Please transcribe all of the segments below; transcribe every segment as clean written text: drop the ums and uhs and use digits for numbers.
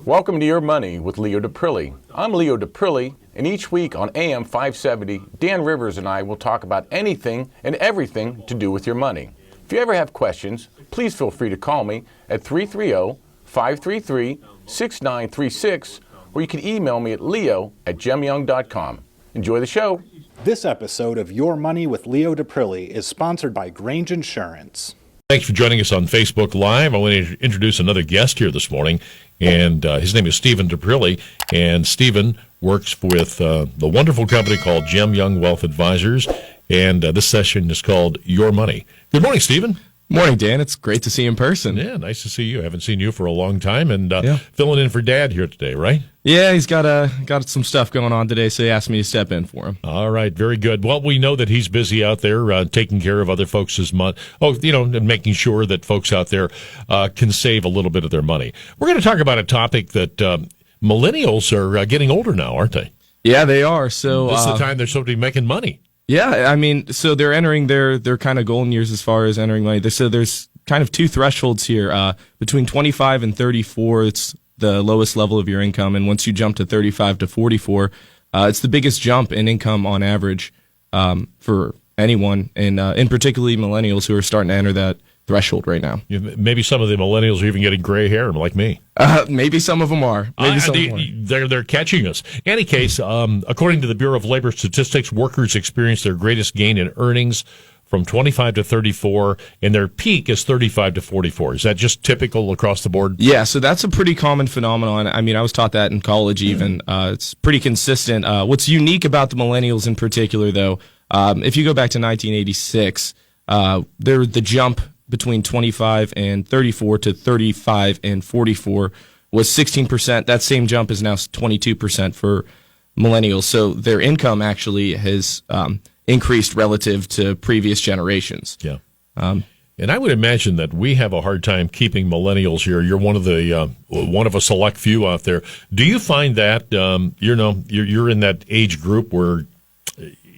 Welcome to Your Money with Leo Daprile. I'm Leo Daprile, and each week on AM 570, Dan Rivers and I will talk about anything and everything to do with your money. If you ever have questions, please feel free to call me at 330-533-6936, or you can email me at leo@gemyoung.com. Enjoy the show. This episode of Your Money with Leo Daprile is sponsored by Grange Insurance. Thanks for joining us on Facebook Live. I want to introduce another guest here this morning, and his name is Stephen Daprile, and Stephen works with the wonderful company called Gem Young Wealth Advisors, and this session is called Your Money. Good morning, Stephen. Morning, Dan. It's great to see you in person. Yeah, nice to see you. I haven't seen you for a long time, and filling in for Dad here today, right? Yeah, he's got some stuff going on today, so he asked me to step in for him. All right, very good. Well, we know that he's busy out there taking care of other folks' money. And making sure that folks out there can save a little bit of their money. We're going to talk about a topic that millennials are getting older now, aren't they? Yeah, they are. So this is the time they're supposed to be making money. Yeah, I mean, so they're entering their kind of golden years as far as entering money. So there's kind of two thresholds here. Between 25 and 34, it's the lowest level of your income, and once you jump to 35 to 44, it's the biggest jump in income on average for anyone, and in particularly millennials who are starting to enter that threshold right now. Maybe some of the millennials are even getting gray hair, like me. Maybe some of them are. They're catching us. In any case, according to the Bureau of Labor Statistics, workers experience their greatest gain in earnings from 25 to 34, and their peak is 35 to 44. Is that just typical across the board? Yeah, so that's a pretty common phenomenon. I mean, I was taught that in college even. It's pretty consistent. What's unique about the millennials in particular, though, if you go back to 1986, the jump between 25 and 34 to 35 and 44 was 16%. That same jump is now 22% for millennials. So their income actually has increased relative to previous generations. Yeah. And I would imagine that we have a hard time keeping millennials here. You're one of a select few out there. Do you find that you're in that age group where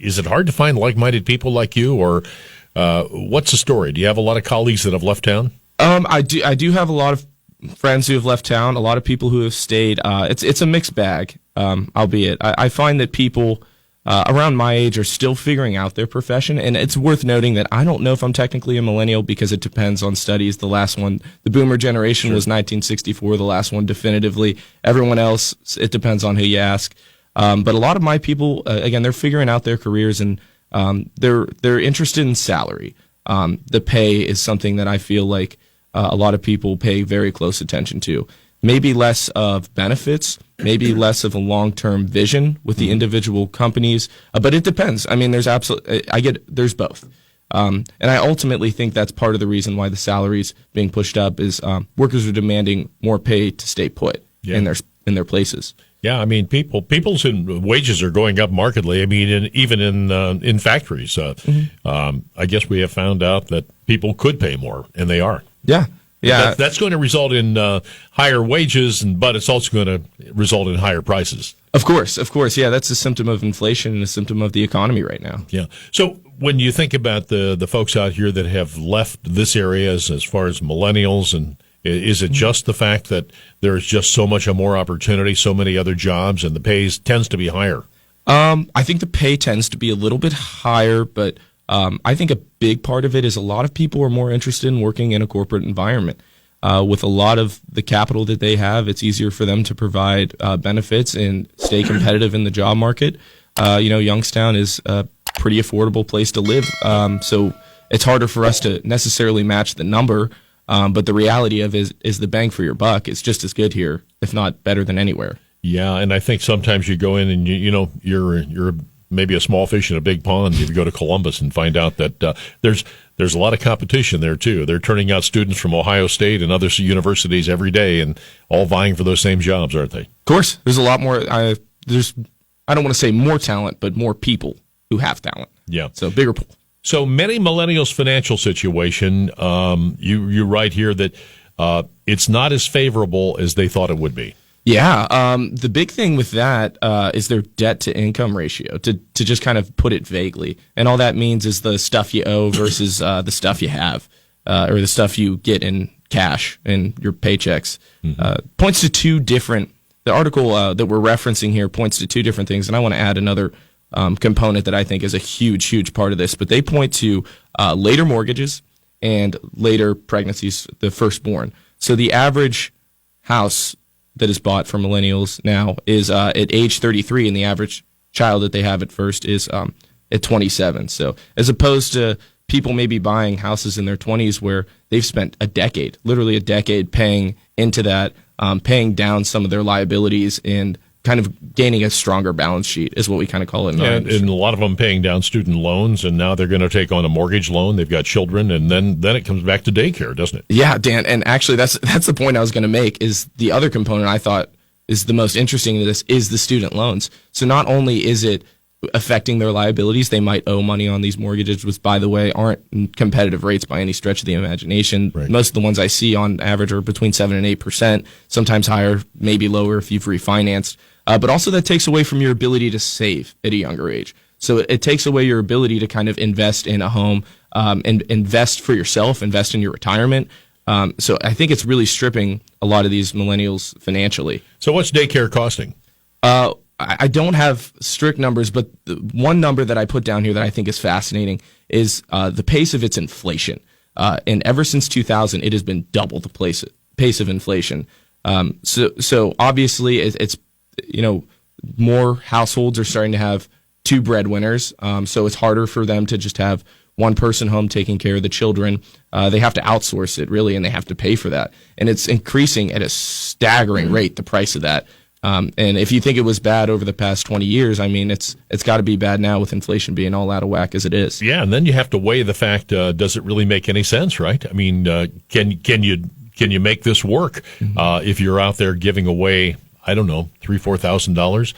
is it hard to find like-minded people like you, or what's the story? Do you have a lot of colleagues that have left town? I do have a lot of friends who have left town, a lot of people who have stayed. It's a mixed bag, albeit. I find that people around my age are still figuring out their profession, and it's worth noting that I don't know if I'm technically a millennial because it depends on studies. The last one, the boomer generation, was 1964, the last one definitively. Everyone else, it depends on who you ask. But a lot of my people, again, they're figuring out their careers, and they're interested in salary. The pay is something that I feel like a lot of people pay very close attention to. Maybe less of benefits, maybe less of a long-term vision with the individual companies, but it depends. I mean, there's both. And I ultimately think that's part of the reason why the salaries being pushed up is workers are demanding more pay to stay put in their places. Yeah, I mean, people's wages are going up markedly. I mean, even in factories. I guess we have found out that people could pay more, and they are. Yeah. Yeah, that's going to result in higher wages, but it's also going to result in higher prices. Of course. Yeah, that's a symptom of inflation and a symptom of the economy right now. Yeah. So when you think about the folks out here that have left this area as far as millennials, and is it just the fact that there's just so much more opportunity, so many other jobs, and the pay tends to be higher? I think the pay tends to be a little bit higher, but I think a big part of it is a lot of people are more interested in working in a corporate environment. With a lot of the capital that they have, it's easier for them to provide benefits and stay competitive in the job market. Youngstown is a pretty affordable place to live, so it's harder for us to necessarily match the number, but the reality of it is the bang for your buck is just as good here, if not better than anywhere. Yeah, and I think sometimes you go in and you're maybe a small fish in a big pond if you go to Columbus and find out that there's a lot of competition there, too. They're turning out students from Ohio State and other universities every day and all vying for those same jobs, aren't they? Of course. There's a lot more. I don't want to say more talent, but more people who have talent. Yeah. So bigger pool. So many millennials' financial situation, you write here that it's not as favorable as they thought it would be. Yeah, the big thing with that is their debt-to-income ratio, to just kind of put it vaguely. And all that means is the stuff you owe versus the stuff you have, or the stuff you get in cash and your paychecks. Points to two different. The article that we're referencing here points to two different things, and I want to add another component that I think is a huge part of this. But they point to later mortgages and later pregnancies, the firstborn. So the average house that is bought for millennials now is at age 33, and the average child that they have at first is at 27. So as opposed to people maybe buying houses in their 20s where they've spent literally a decade paying into that, paying down some of their liabilities and kind of gaining a stronger balance sheet is what we kind of call it. And a lot of them paying down student loans, and now they're going to take on a mortgage loan. They've got children, and then it comes back to daycare, doesn't it? Yeah, Dan, and actually that's the point I was going to make. Is the other component I thought is the most interesting to this is the student loans. So not only is it affecting their liabilities, they might owe money on these mortgages, which, by the way, aren't competitive rates by any stretch of the imagination. Right. Most of the ones I see on average are between 7 and 8%, sometimes higher, maybe lower if you've refinanced. But also that takes away from your ability to save at a younger age. So it takes away your ability to kind of invest in a home and invest for yourself, invest in your retirement. So I think it's really stripping a lot of these millennials financially. So what's daycare costing? I don't have strict numbers, but the one number that I put down here that I think is fascinating is the pace of its inflation. And ever since 2000, it has been double the pace of inflation. So obviously it's more households are starting to have two breadwinners. So it's harder for them to just have one person home taking care of the children. They have to outsource it really, and they have to pay for that. And it's increasing at a staggering rate, the price of that. And if you think it was bad over the past 20 years, I mean, it's got to be bad now with inflation being all out of whack as it is. Yeah, and then you have to weigh the fact: does it really make any sense? Right? I mean, can you make this work if you're out there giving away, I don't know, $3,000-$4,000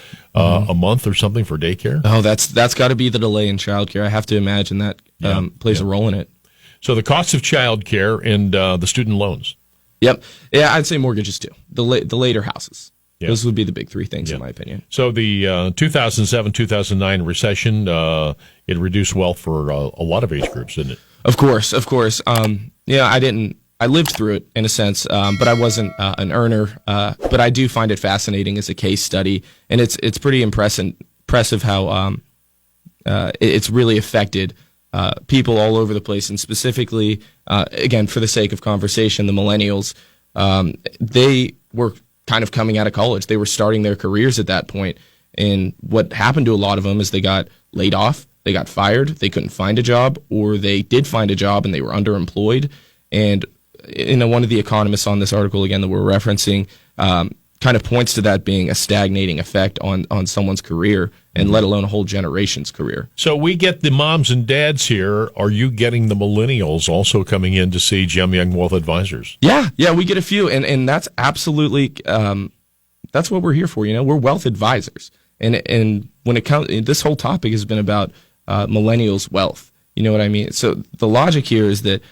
a month or something for daycare? Oh, that's got to be the delay in childcare. I have to imagine that plays a role in it. So the cost of childcare and the student loans. Yep. Yeah, I'd say mortgages too. The later houses. Yeah. Those would be the big three things in my opinion. So the 2007-2009 recession, it reduced wealth for a lot of age groups, didn't it? Of course. I lived through it in a sense, but I wasn't an earner. But I do find it fascinating as a case study, and it's pretty impressive how it's really affected people all over the place, and specifically, again, for the sake of conversation, the millennials, they were kind of coming out of college. They were starting their careers at that point, and what happened to a lot of them is they got laid off, they got fired, they couldn't find a job, or they did find a job and they were underemployed. And one of the economists on this article, again, that we're referencing, kind of points to that being a stagnating effect on someone's career, and let alone a whole generation's career. So we get the moms and dads here. Are you getting the millennials also coming in to see Gem Young Wealth Advisors? Yeah, we get a few, and that's absolutely that's what we're here for. We're wealth advisors, and when it comes, this whole topic has been about millennials' wealth. You know what I mean? So the logic here is that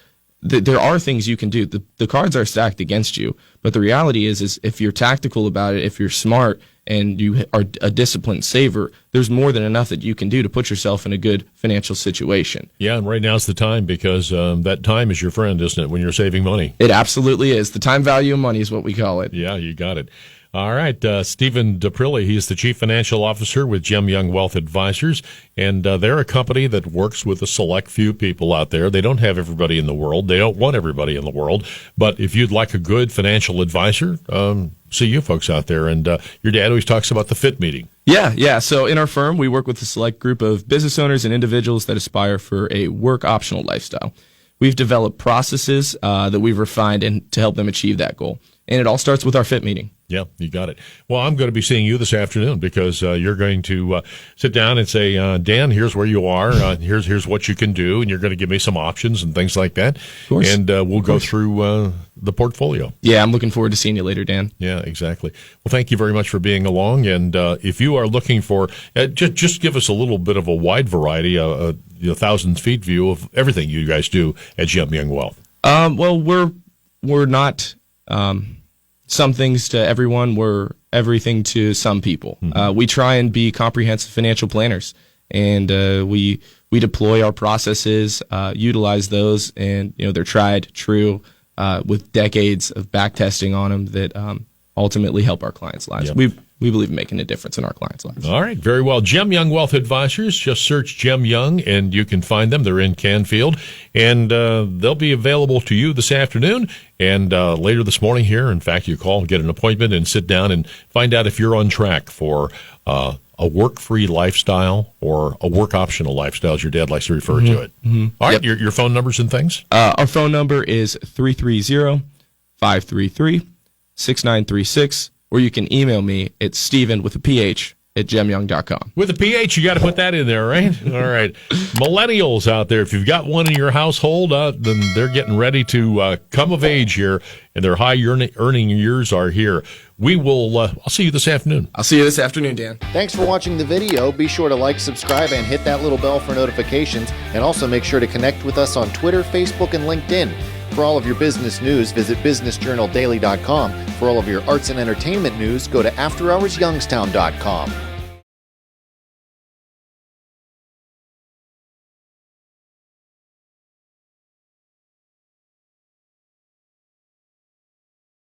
there are things you can do. The cards are stacked against you, but the reality is if you're tactical about it, if you're smart and you are a disciplined saver, there's more than enough that you can do to put yourself in a good financial situation. Yeah, and right now's the time, because that time is your friend, isn't it, when you're saving money? It absolutely is. The time value of money is what we call it. Yeah, you got it. All right, Stephen Daprile, he's the Chief Financial Officer with Gem Young Wealth Advisors, and they're a company that works with a select few people out there. They don't have everybody in the world. They don't want everybody in the world. But if you'd like a good financial advisor, see you folks out there. And your dad always talks about the FIT meeting. Yeah. So in our firm, we work with a select group of business owners and individuals that aspire for a work-optional lifestyle. We've developed processes that we've refined and to help them achieve that goal. And it all starts with our FIT meeting. Yeah, you got it. Well, I'm going to be seeing you this afternoon, because you're going to sit down and say, Dan, here's where you are. Here's what you can do, and you're going to give me some options and things like that. Of course. And we'll go through the portfolio. Yeah, I'm looking forward to seeing you later, Dan. Yeah, exactly. Well, thank you very much for being along. And if you are looking for, just give us a little bit of a wide variety, a 1,000-feet view of everything you guys do at Gem Young Wealth. Well, we're not some things to everyone. We're everything to some people. We try and be comprehensive financial planners, and we deploy our processes, utilize those, and they're tried, true, with decades of back testing on them that ultimately help our clients' lives. Yep. We believe in making a difference in our clients' lives. All right, very well. Gem Young Wealth Advisors. Just search Gem Young, and you can find them. They're in Canfield, and they'll be available to you this afternoon and later this morning here. In fact, you call, get an appointment, and sit down and find out if you're on track for a work-free lifestyle or a work-optional lifestyle, as your dad likes to refer to it. All right, your phone numbers and things? Our phone number is 330-533-6936. Or you can email me at Steven with a PH at gemyoung.com. With a PH, you got to put that in there, right? All right. Millennials out there, if you've got one in your household, then they're getting ready to come of age here, and their high earning years are here. We will, I'll see you this afternoon. I'll see you this afternoon, Dan. Thanks for watching the video. Be sure to like, subscribe, and hit that little bell for notifications. And also make sure to connect with us on Twitter, Facebook, and LinkedIn. For all of your business news, visit businessjournaldaily.com. For all of your arts and entertainment news, go to afterhoursyoungstown.com.